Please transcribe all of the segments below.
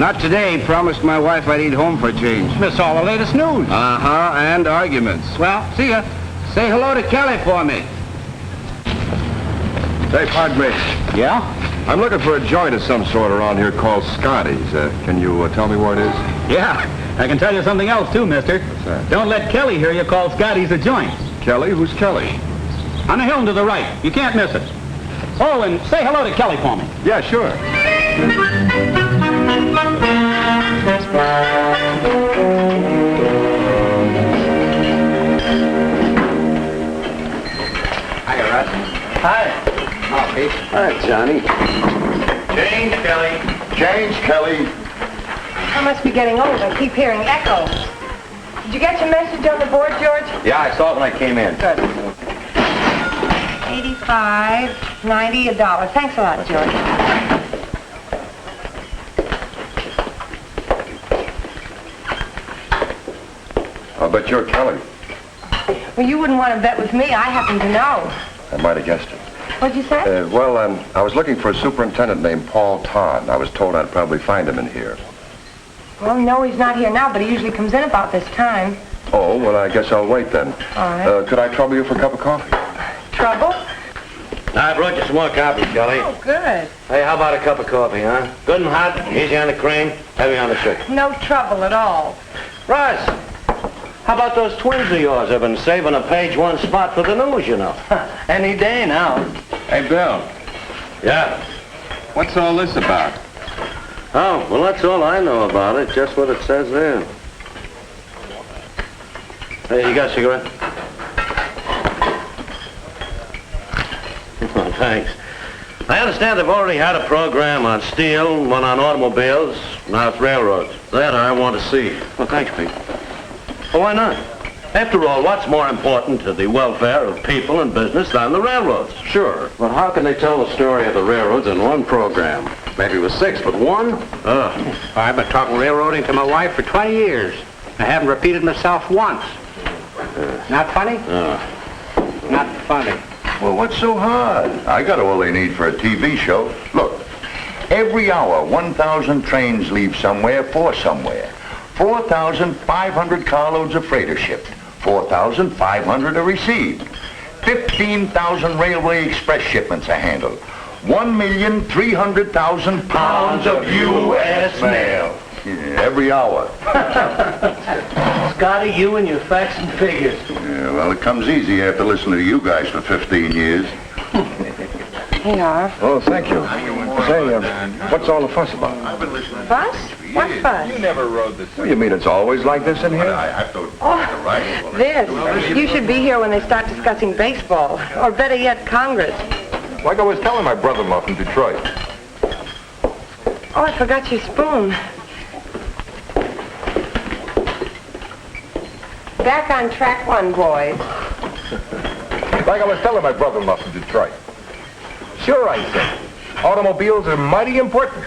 Not today. Promised my wife I'd eat home for a change. Miss all the latest news. Uh-huh, and arguments. Well, see ya. Say hello to Kelly for me. Say, Padre. Yeah? I'm looking for a joint of some sort around here called Scotty's. Can you tell me where it is? Yeah. I can tell you something else, too, mister. What's that? Don't let Kelly hear you call Scotty's a joint. Kelly? Who's Kelly? On the hill to the right. You can't miss it. Oh, and say hello to Kelly for me. Yeah, sure. Hiya, Russ. Hi. Oh, Pete. Hi, Johnny. Change, Kelly. Change, Kelly. I must be getting old. I keep hearing echoes. Did you get your message on the board, George? Yeah, I saw it when I came in. Good. 85, 90, $1. Thanks a lot, George. I'll bet you're Kelly. Well, you wouldn't want to bet with me. I happen to know. I might have guessed it. What'd you say? I was looking for a superintendent named Paul Todd. I was told I'd probably find him in here. Well, no, he's not here now, but he usually comes in about this time. Oh, well, I guess I'll wait then. All right. Could I trouble you for a cup of coffee? Trouble? I brought you some more coffee, Kelly. Oh, good. Hey, how about a cup of coffee, huh? Good and hot, easy on the cream, heavy on the sugar. No trouble at all. Russ, how about those twins of yours? I've been saving a page one spot for the news, you know. Any day now. Hey, Bill. Yeah. What's all this about? Oh, well, that's all I know about it, just what it says there. Hey, you got a cigarette? Oh, thanks. I understand they've already had a program on steel, one on automobiles, now it's railroads. That I want to see. Well, thanks, Pete. Well, why not? After all, what's more important to the welfare of people and business than the railroads? Sure, but how can they tell the story of the railroads in one program? Maybe it was 6, but one? I've been talking railroading to my wife for 20 years. I haven't repeated myself once. Not funny? Not funny. Well, what's so hard? I got all they need for a TV show. Look, every hour, 1,000 trains leave somewhere for somewhere. 4,500 carloads of freight are shipped. 4,500 are received. 15,000 railway express shipments are handled. 1,300,000 pounds of U.S. mail. Yeah, every hour. Scotty, you and your facts and figures. Yeah, well, it comes easy after listening to you guys for 15 years. Here you are. Oh, thank you. Say, what's all the fuss about? Fuss? What fuss? Well, you mean it's always like this in here? Oh, this. You should be here when they start discussing baseball, or better yet, Congress. Like I was telling my brother-in-law from Detroit. Oh, I forgot your spoon. Back on track one, boys. Like I was telling my brother-in-law from Detroit. Sure, I said, automobiles are mighty important.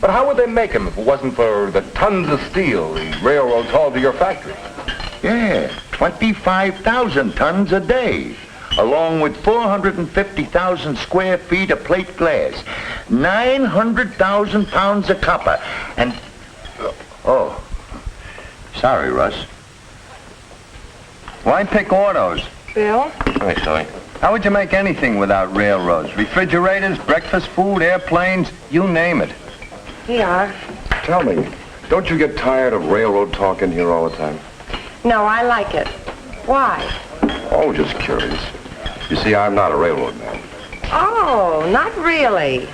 But how would they make them if it wasn't for the tons of steel the railroads hauled to your factory? Yeah, 25,000 tons a day, along with 450,000 square feet of plate glass, 900,000 pounds of copper, and... Oh, sorry, Russ. Why pick autos? Bill? Thanks, Kelly. How would you make anything without railroads? Refrigerators, breakfast food, airplanes, you name it. Here you are. Tell me, don't you get tired of railroad talk in here all the time? No, I like it. Why? Oh, just curious. You see, I'm not a railroad man. Oh, not really.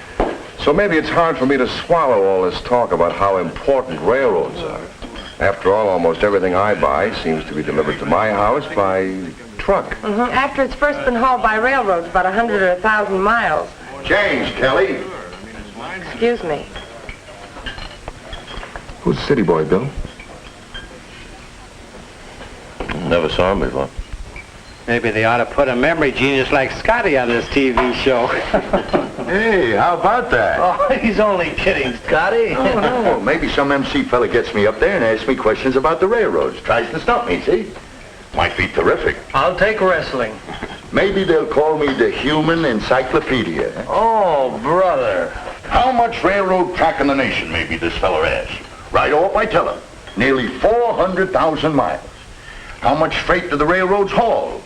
So maybe it's hard for me to swallow all this talk about how important railroads are. After all, almost everything I buy seems to be delivered to my house by truck. Mm-hmm. After it's first been hauled by railroads about 100 or 1,000 miles. Change, Kelly. Excuse me. Who's the city boy, Bill? Never saw him before. Maybe they ought to put a memory genius like Scotty on this TV show. Hey, how about that? Oh, he's only kidding, Scotty. Oh, no. Well, maybe some MC fella gets me up there and asks me questions about the railroads. Tries to stump me, see? Might be terrific. I'll take wrestling. Maybe they'll call me the human encyclopedia. Oh, brother. How much railroad track in the nation, maybe this fella asks. Right off, I tell him. Nearly 400,000 miles. How much freight do the railroads haul?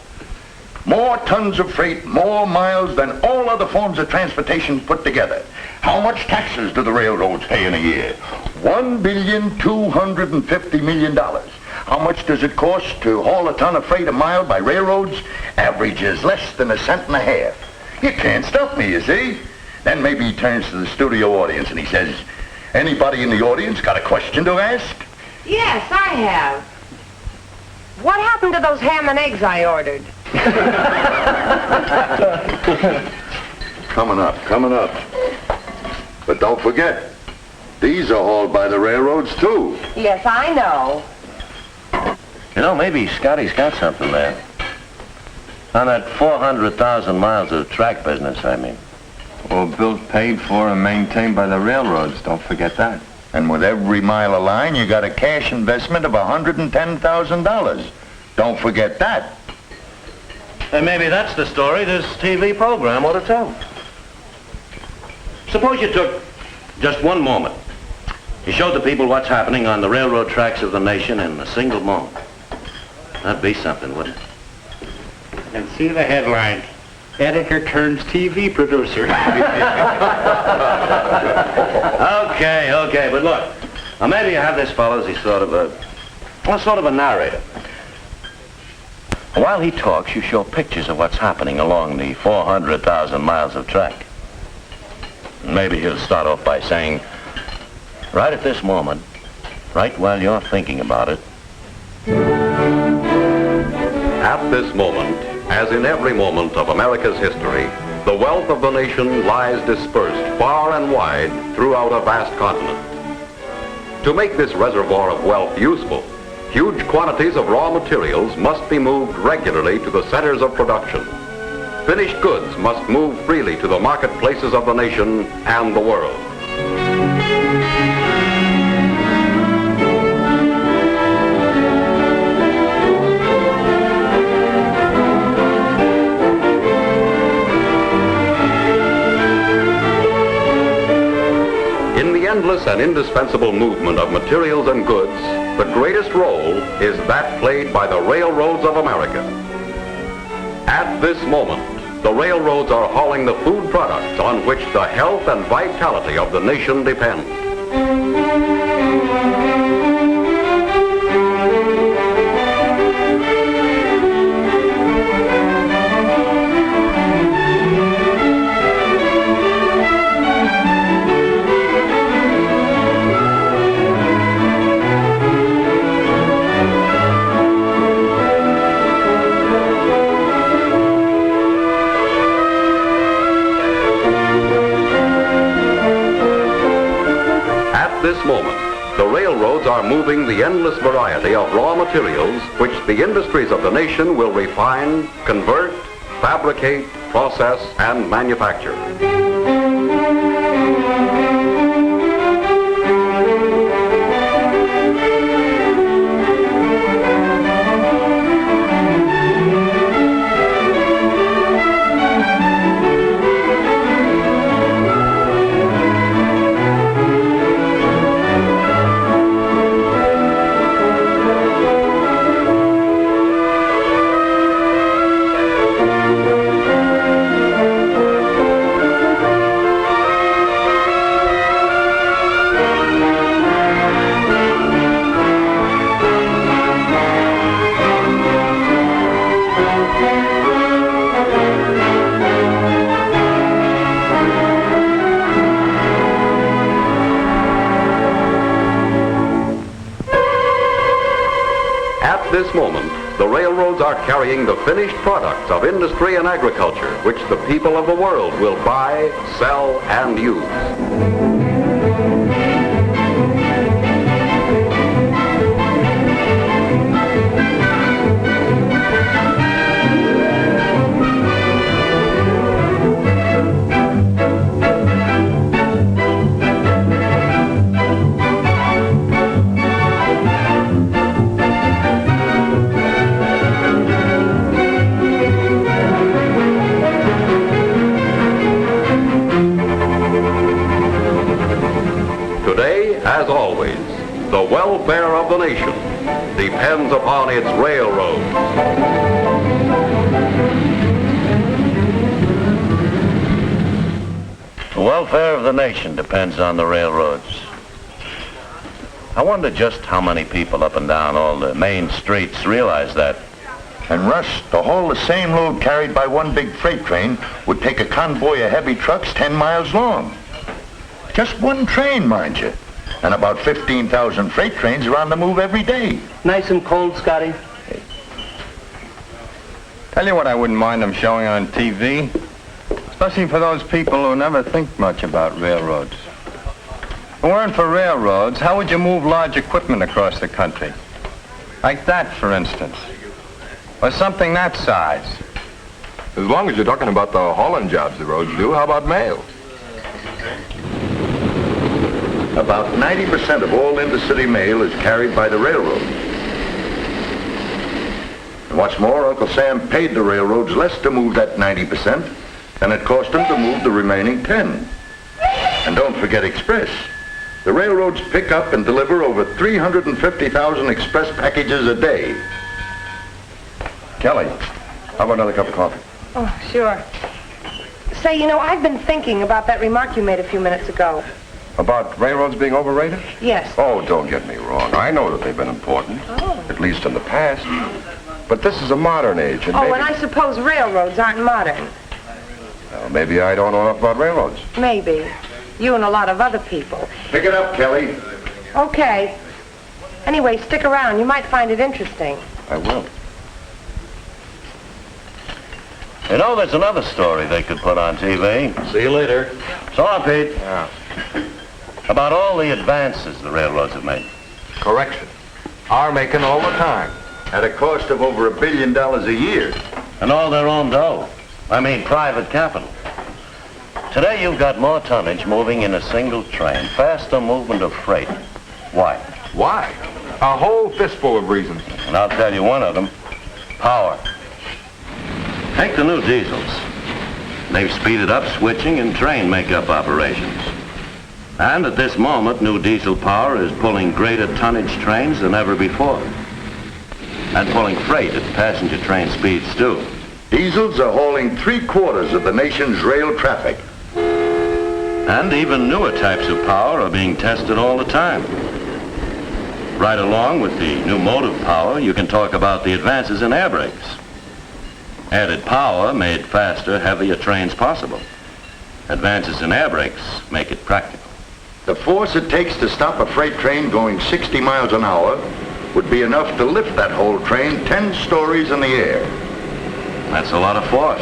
More tons of freight, more miles than all other forms of transportation put together. How much taxes do the railroads pay in a year? $1,250,000,000. How much does it cost to haul a ton of freight a mile by railroads? Averages less than a cent and a half. You can't stop me, you see? Then maybe he turns to the studio audience and he says, anybody in the audience got a question to ask? Yes, I have. What happened to those ham and eggs I ordered? Coming up. But don't forget, these are hauled by the railroads too. Yes, I know. You know, maybe Scotty's got something there. On that 400,000 miles of track business, I mean. Well, built, paid for, and maintained by the railroads. Don't forget that. And with every mile of line, you got a cash investment of $110,000. Don't forget that. And maybe that's the story this TV program ought to tell. Suppose you took just one moment. You showed the people what's happening on the railroad tracks of the nation in a single moment. That'd be something, wouldn't it? And see the headline. Editor turns TV producer. Okay, but look. Now maybe you have this fellow as he's sort of a narrator. While he talks, you show pictures of what's happening along the 400,000 miles of track. Maybe he'll start off by saying, right at this moment, right while you're thinking about it. At this moment, as in every moment of America's history, the wealth of the nation lies dispersed far and wide throughout a vast continent. To make this reservoir of wealth useful, huge quantities of raw materials must be moved regularly to the centers of production. Finished goods must move freely to the marketplaces of the nation and the world. In the endless and indispensable movement of materials and goods, the greatest role is that played by the railroads of America. At this moment, the railroads are hauling the food products on which the health and vitality of the nation depend. At this moment, the railroads are moving the endless variety of raw materials which the industries of the nation will refine, convert, fabricate, process, and manufacture. At this moment, the railroads are carrying the finished products of industry and agriculture, which the people of the world will buy, sell, and use. depends upon its railroads. The welfare of the nation depends on the railroads. I wonder just how many people up and down all the main streets realize that. And Russ, to haul the same load carried by one big freight train would take a convoy of heavy trucks 10 miles long. Just one train, mind you. And about 15,000 freight trains are on the move every day. Nice and cold, Scotty. Tell you what I wouldn't mind them showing on TV. Especially for those people who never think much about railroads. If it weren't for railroads, how would you move large equipment across the country? Like that, for instance. Or something that size. As long as you're talking about the hauling jobs the roads do, how about mail? About 90% of all intercity mail is carried by the railroad. And what's more, Uncle Sam paid the railroads less to move that 90% than it cost them to move the remaining 10. And don't forget express. The railroads pick up and deliver over 350,000 express packages a day. Kelly, how about another cup of coffee? Oh, sure. Say, you know, I've been thinking about that remark you made a few minutes ago. About railroads being overrated? Yes. Oh, don't get me wrong. I know that they've been important, at least in the past. But this is a modern age, and Oh, maybe... and I suppose railroads aren't modern. Well, maybe I don't know enough about railroads. Maybe. You and a lot of other people. Pick it up, Kelly. Okay. Anyway, stick around. You might find it interesting. I will. You know, there's another story they could put on TV. See you later. So long, Pete. Yeah. About all the advances the railroads have made. Correction. Are making all the time. At a cost of over $1 billion a year. And all their own dough. I mean, private capital. Today you've got more tonnage moving in a single train, faster movement of freight. Why? Why? A whole fistful of reasons. And I'll tell you one of them. Power. Take the new diesels. They've speeded up switching and train makeup operations. And at this moment, new diesel power is pulling greater tonnage trains than ever before. And pulling freight at passenger train speeds too. Diesels are hauling 3/4 of the nation's rail traffic. And even newer types of power are being tested all the time. Right along with the new motive power, you can talk about the advances in air brakes. Added power made faster, heavier trains possible. Advances in air brakes make it practical. The force it takes to stop a freight train going 60 miles an hour would be enough to lift that whole train 10 stories in the air. That's a lot of force.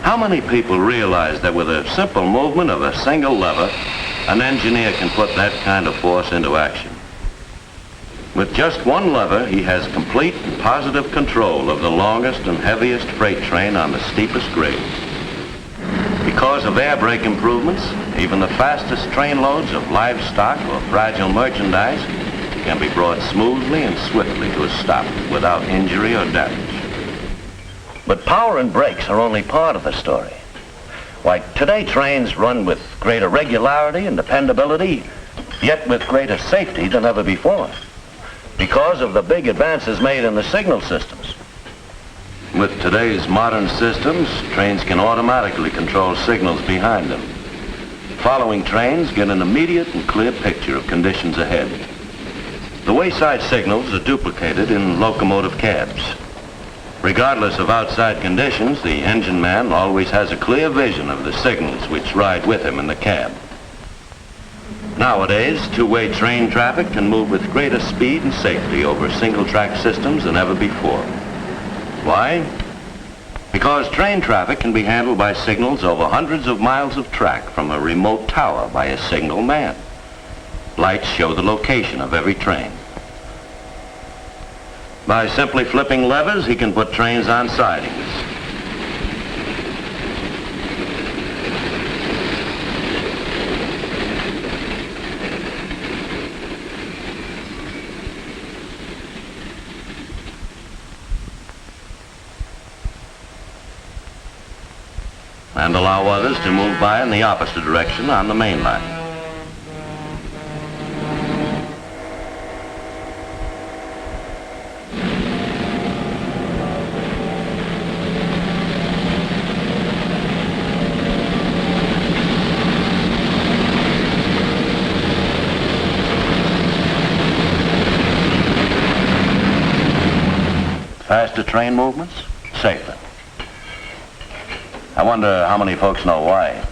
How many people realize that with a simple movement of a single lever, an engineer can put that kind of force into action? With just one lever, he has complete and positive control of the longest and heaviest freight train on the steepest grades. Because of air brake improvements, even the fastest train loads of livestock or fragile merchandise can be brought smoothly and swiftly to a stop without injury or damage. But power and brakes are only part of the story. Why, today trains run with greater regularity and dependability, yet with greater safety than ever before, because of the big advances made in the signal systems. With today's modern systems, trains can automatically control signals behind them. Following trains get an immediate and clear picture of conditions ahead. The wayside signals are duplicated in locomotive cabs. Regardless of outside conditions, the engine man always has a clear vision of the signals which ride with him in the cab. Nowadays, two-way train traffic can move with greater speed and safety over single-track systems than ever before. Why? Because train traffic can be handled by signals over hundreds of miles of track from a remote tower by a single man. Lights show the location of every train. By simply flipping levers, he can put trains on sidings. And allow others to move by in the opposite direction on the main line. Faster train movements, safer. I wonder how many folks know why.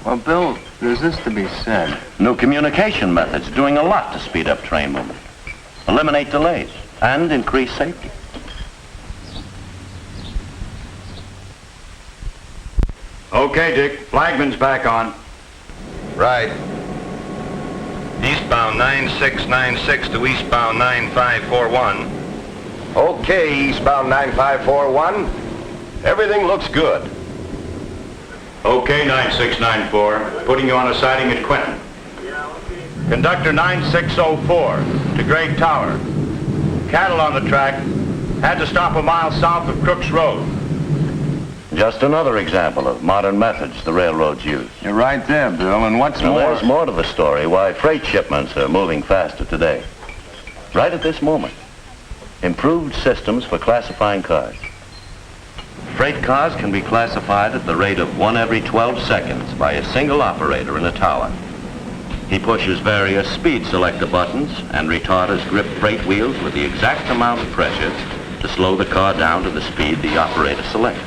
Well, Bill, there's this to be said. New communication methods doing a lot to speed up train movement, eliminate delays, and increase safety. Okay, Dick. Flagman's back on. Right. Eastbound 9696 to eastbound 9541. Okay, eastbound 9541. Everything looks good. Okay, 9694. Putting you on a siding at Quentin. Conductor 9604 to Great Tower. Cattle on the track. Had to stop a mile south of Crook's Road. Just another example of modern methods the railroads use. You're right there, Bill, and what's Now, more... there's more to the story why freight shipments are moving faster today. Right at this moment, improved systems for classifying cars. Freight cars can be classified at the rate of 1 every 12 seconds by a single operator in a tower. He pushes various speed selector buttons, and retarders grip freight wheels with the exact amount of pressure to slow the car down to the speed the operator selects.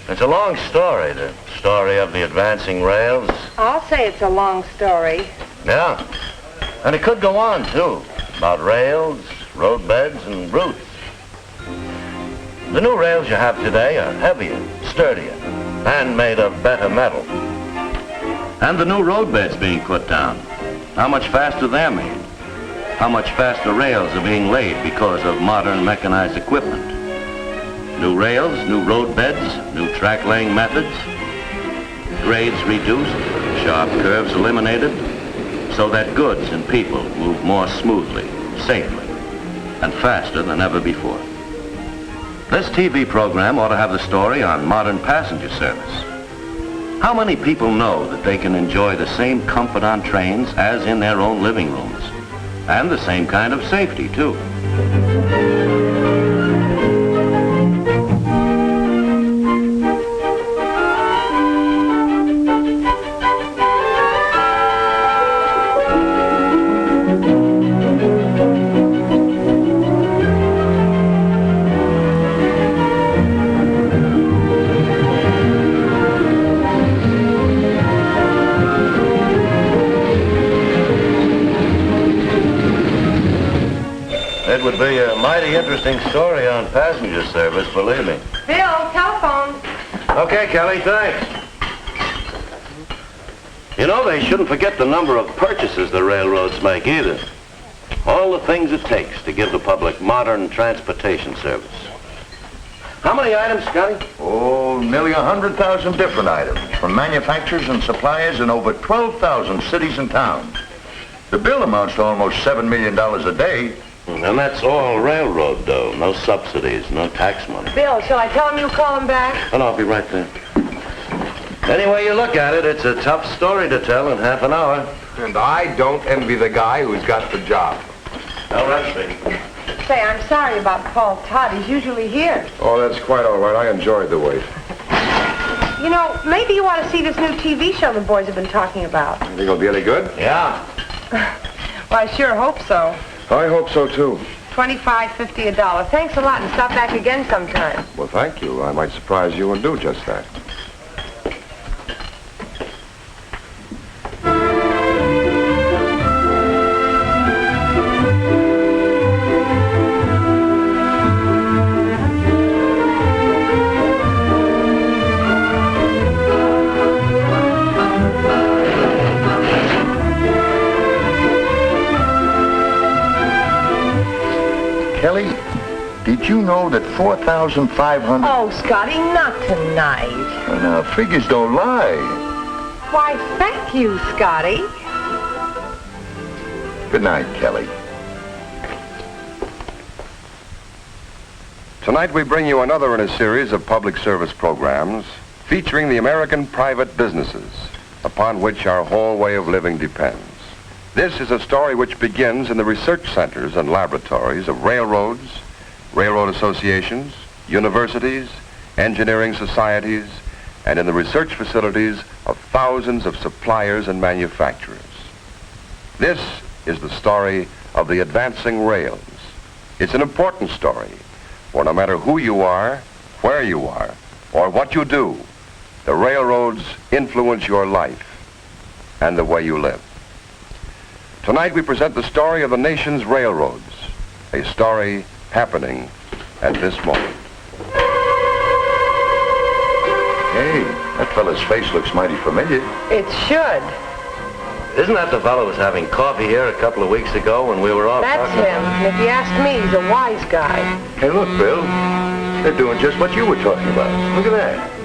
It's a long story, the story of the advancing rails. I'll say it's a long story. Yeah, and it could go on, too, about rails, roadbeds, and routes. The new rails you have today are heavier, sturdier, and made of better metal. And the new roadbeds being put down, how much faster they're made. How much faster rails are being laid because of modern mechanized equipment. New rails, new roadbeds, new track laying methods, grades reduced, sharp curves eliminated, so that goods and people move more smoothly, safely, and faster than ever before. This TV program ought to have the story on modern passenger service. How many people know that they can enjoy the same comfort on trains as in their own living rooms? And the same kind of safety, too. It would be a mighty interesting story on passenger service, believe me. Bill, telephone. Okay, Kelly, thanks. You know, they shouldn't forget the number of purchases the railroads make either. All the things it takes to give the public modern transportation service. How many items, Scotty? Oh, nearly 100,000 different items from manufacturers and suppliers in over 12,000 cities and towns. The bill amounts to almost $7 million a day. And that's all railroad dough. No subsidies, no tax money. Bill, shall I tell him you call him back? And I'll be right there. Any way you look at it, it's a tough story to tell in half an hour. And I don't envy the guy who's got the job. Now, that's me. Say, I'm sorry about Paul Todd. He's usually here. Oh, that's quite all right. I enjoyed the wait. You know, maybe you ought to see this new TV show the boys have been talking about. You think it'll be any good? Yeah. Well, I sure hope so. I hope so, too. $25, $50 a dollar. Thanks a lot, and stop back again sometime. Well, thank you. I might surprise you and do just that. Kelly, did you know that 4,500... Oh, Scotty, not tonight. Now, figures don't lie. Why, thank you, Scotty. Good night, Kelly. Tonight we bring you another in a series of public service programs featuring the American private businesses upon which our whole way of living depends. This is a story which begins in the research centers and laboratories of railroads, railroad associations, universities, engineering societies, and in the research facilities of thousands of suppliers and manufacturers. This is the story of the advancing rails, It's an important story, for no matter who you are, where you are, or what you do, the railroads influence your life and the way you live. Tonight we present the story of the nation's railroads, a story happening at this moment. Hey, that fella's face looks mighty familiar. It should. Isn't that the fellow who was having coffee here a couple of weeks ago when we were all That's talking him. And if you ask me, he's a wise guy. Hey, look, Bill. They're doing just what you were talking about. Look at that.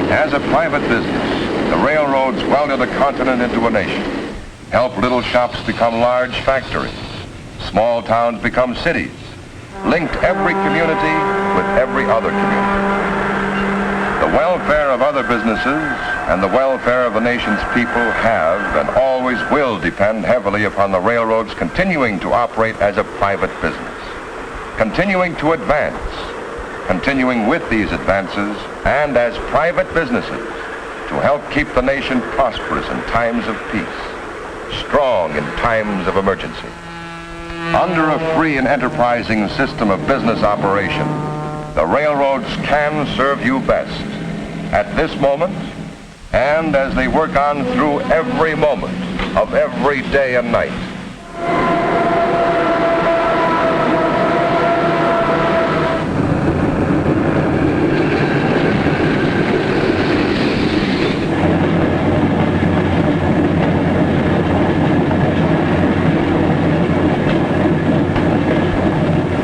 As a private business, the railroads welded a continent into a nation, helped little shops become large factories, small towns become cities, linked every community with every other community. The welfare of other businesses and the welfare of the nation's people have and always will depend heavily upon the railroads continuing to operate as a private business, continuing to advance, continuing with these advances and as private businesses to help keep the nation prosperous in times of peace, strong in times of emergency. Under a free and enterprising system of business operation, the railroads can serve you best at this moment and as they work on through every moment of every day and night.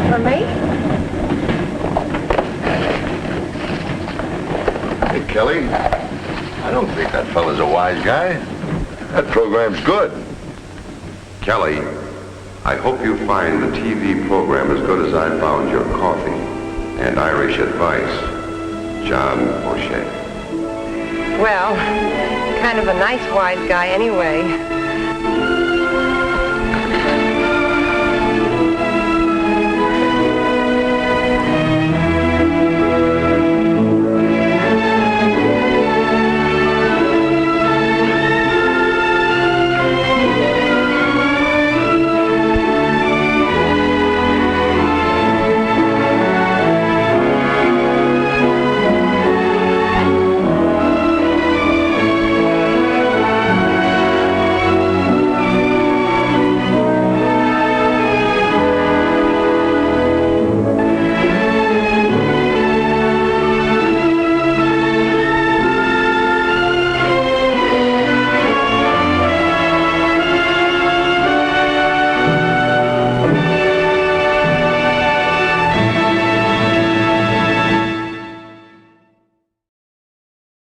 For me? Hey, Kelly. I don't think that fella's a wise guy. That program's good. Kelly, I hope you find the TV program as good as I found your coffee and Irish advice. John O'Shea. Well, kind of a nice wise guy anyway.